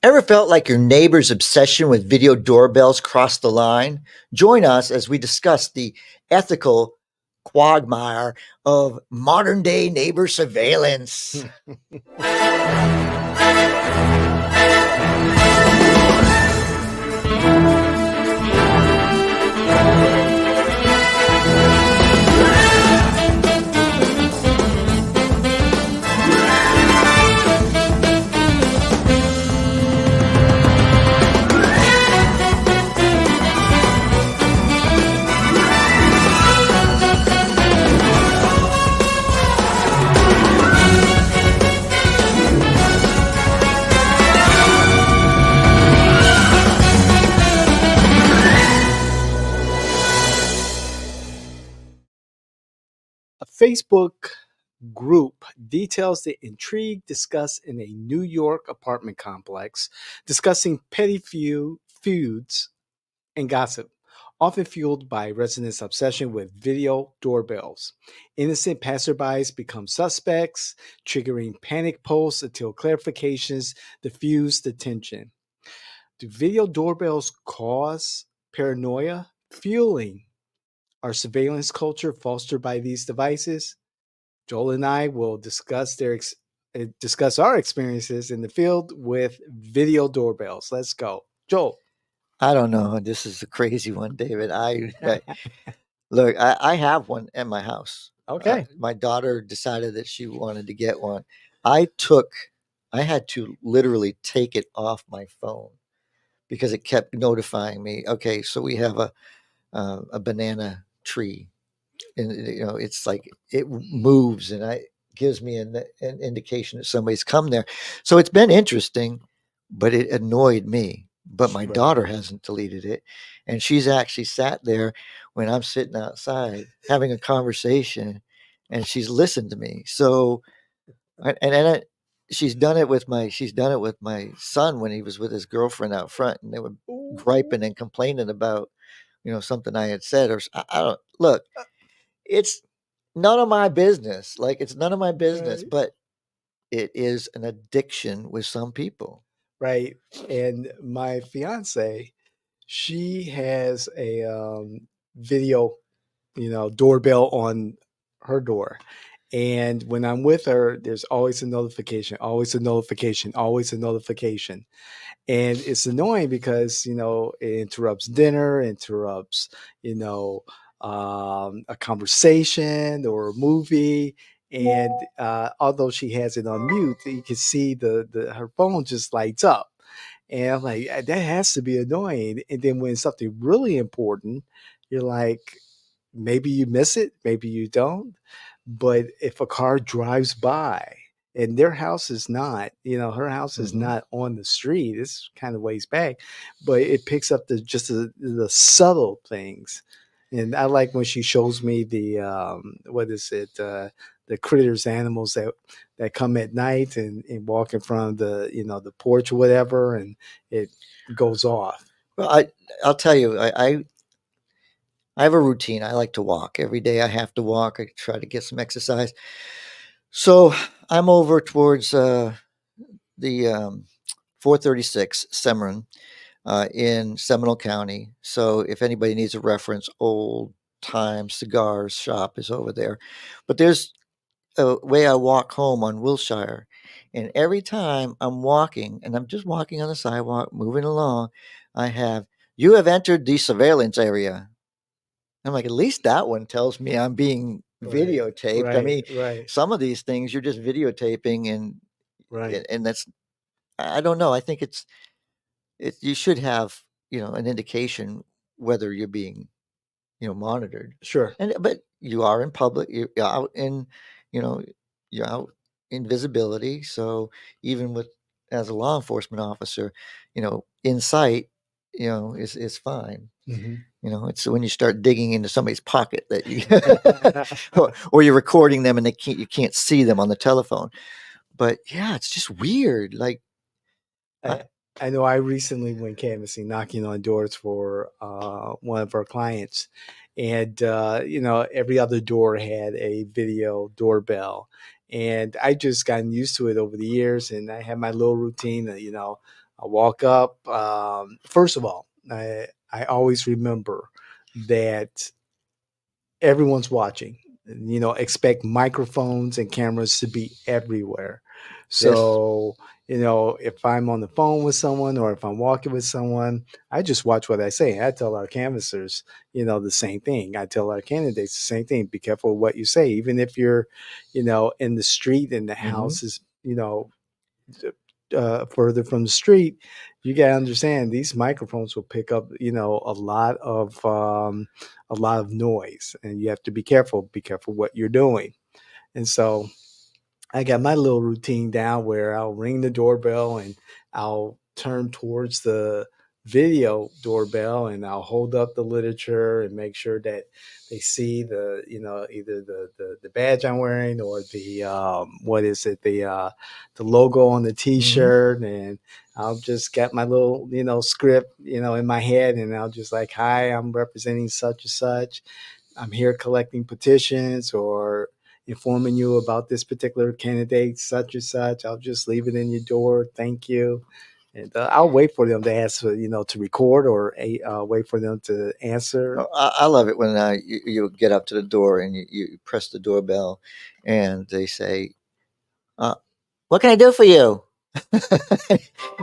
Ever felt like your neighbor's obsession with video doorbells crossed the line? Join us as we discuss the ethical quagmire of modern day neighbor surveillance. A Facebook group details the intrigue discussed in a New York apartment complex, discussing petty feuds and gossip, often fueled by residents' obsession with video doorbells. Innocent passerbys become suspects, triggering panic posts until clarifications diffuse the tension. Do video doorbells cause paranoia, fueling our surveillance culture fostered by these devices? Joel and I will discuss our experiences in the field with video doorbells. Let's go, Joel. I don't know. This is a crazy one, David. Look, I have one at my house. Okay. My daughter decided that she wanted to get one. I had to literally take it off my phone because it kept notifying me. Okay, so we have a banana tree, and it's like it moves, and I gives me an indication that somebody's come there. So it's been interesting, but it annoyed me. But my Right. daughter hasn't deleted it, and she's actually sat there when I'm sitting outside having a conversation, and she's listened to me. So, she's done it with my son when he was with his girlfriend out front, and they were griping and complaining about something I had said, or I don't look. It's none of my business. Like, it's none of my business, Right. but it is an addiction with some people. Right. And my fiance, she has a video, doorbell on her door. And when I'm with her, there's always a notification, always a notification, always a notification. And it's annoying because, it interrupts dinner, interrupts, you know, a conversation or a movie. And although she has it on mute, you can see her phone just lights up. And I'm like, that has to be annoying. And then when something really important, you're like, maybe you miss it, maybe you don't. But if a car drives by and their house is not, her house is Mhm. not on the street, it's kind of ways back, but it picks up the subtle things. And I like when she shows me the what is it, the critters, animals that come at night and walk in front of the porch or whatever, and it goes off. Well, I'll tell you, I have a routine. I like to walk every day. I have to walk. I try to get some exercise. So I'm over towards the 436 Semerin in Seminole County. So if anybody needs a reference, Old Time Cigars shop is over there. But there's a way I walk home on Wilshire, and every time I'm walking, and I'm just walking on the sidewalk, moving along, I have you have entered the surveillance area. I'm like, at least that one tells me I'm being Right, videotaped. I right, mean, right, some of these things you're just videotaping, right. and that's I don't know. I think you should have an indication whether you're being monitored, Sure. and but you are in public. You're out in you know you're out in visibility. So even with as a law enforcement officer, in sight, is fine. Mhm. It's when you start digging into somebody's pocket that you or you're recording them and you can't see them on the telephone. But yeah, it's just weird. Like, I, I I know I recently went canvassing, knocking on doors for one of our clients, and every other door had a video doorbell, And I just gotten used to it over the years, and I have my little routine that, I walk up. First of all, I always remember that everyone's watching. Expect microphones and cameras to be everywhere. Yes. So, if I'm on the phone with someone or if I'm walking with someone, I just watch what I say. I tell our canvassers, the same thing. I tell our candidates the same thing. Be careful what you say, even if you're, in the street and the Hmm. house is, further from the street. You got to understand these microphones will pick up, a lot of noise, and you have to be careful. Be careful what you're doing. And so I got my little routine down where I'll ring the doorbell and I'll turn towards the video doorbell and I'll hold up the literature and make sure that they see the, either the badge I'm wearing or the what is it, the logo on the Hmm. t-shirt. And I'll just get my little, script, in my head, and I'll just like, hi, I'm representing such and such. I'm here collecting petitions or informing you about this particular candidate, such and such. I'll just leave it in your door. Thank you. And I'll wait for them to ask, to record, or wait for them to answer. Oh, I love it when you get up to the door and you press the doorbell and they say, uh, "What can I do for you?"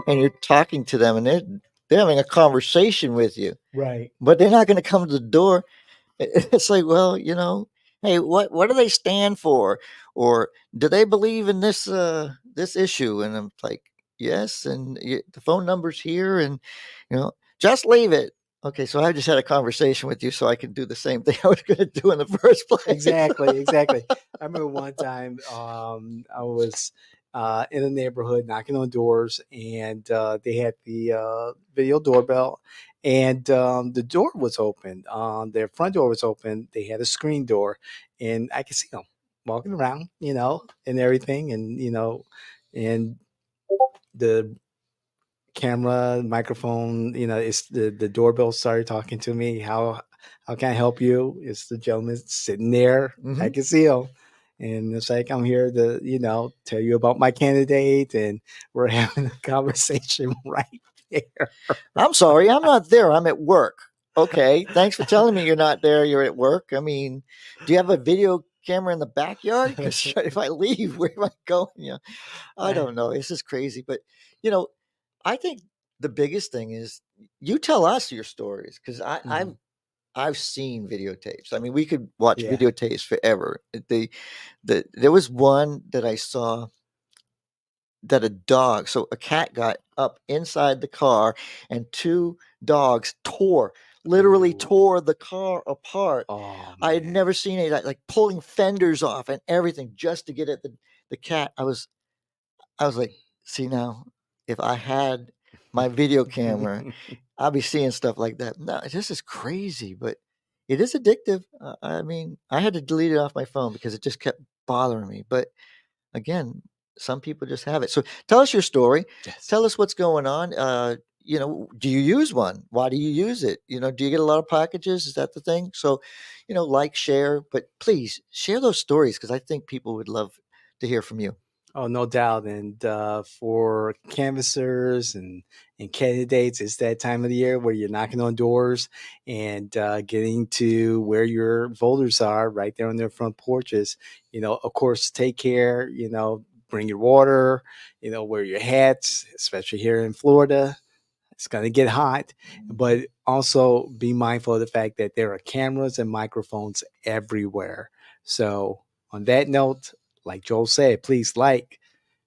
And you're talking to them and they're having a conversation with you, Right. but they're not going to come to the door. It's like, well, hey, what do they stand for, or do they believe in this issue? And I'm like, yes, and the phone number's here, and just leave it. Okay, so I just had a conversation with you, so I can do the same thing I was going to do in the first place. Exactly, exactly. I remember one time I was in a neighborhood knocking on doors, and they had the video doorbell, and the door was open. Their front door was open. They had a screen door, and I could see them walking around, and everything, and and the camera, microphone, it's the doorbell started talking to me. How can I help you? It's the gentleman sitting there. I Hmm. can see him. And it's like, I'm here to, tell you about my candidate, and we're having a conversation right there. I'm sorry, I'm not there. I'm at work. Okay, thanks for telling me you're not there. You're at work. I mean, do you have a video camera in the backyard? Because if I leave, where am I going? I I, don't know. It's just crazy. But you know, I think the biggest thing is you tell us your stories because Mhm. I've seen videotapes. I mean, we could watch Yeah. videotapes forever. There was one that I saw that a cat got up inside the car and two dogs literally Ooh. tore the car apart. Oh, I had man. never seen it like pulling fenders off and everything just to get at the cat. I was like, see now, if I had my video camera, I'd be seeing stuff like that. No, this is crazy, but it is addictive. I mean, I had to delete it off my phone because it just kept bothering me. But again, some people just have it. So tell us your story. Yes. Tell us what's going on. Do you use one? Why do you use it? Do you get a lot of packages? Is that the thing? So, like, share, but please share those stories because I think people would love to hear from you. Oh, no doubt. And for canvassers and candidates, it's that time of the year where you're knocking on doors and getting to where your voters are right there on their front porches. Of course, take care, bring your water, wear your hats, especially here in Florida. It's going to get hot, but also be mindful of the fact that there are cameras and microphones everywhere. So, on that note, like Joel said, please like,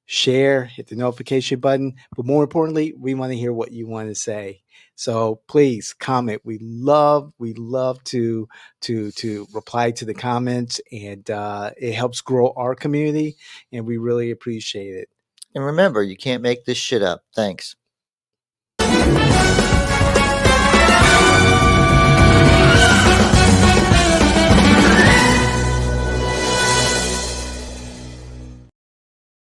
share, hit the notification button. But more importantly, we want to hear what you want to say. So please comment. We love to reply to the comments, and it helps grow our community, and we really appreciate it. And remember, you can't make this shit up. Thanks.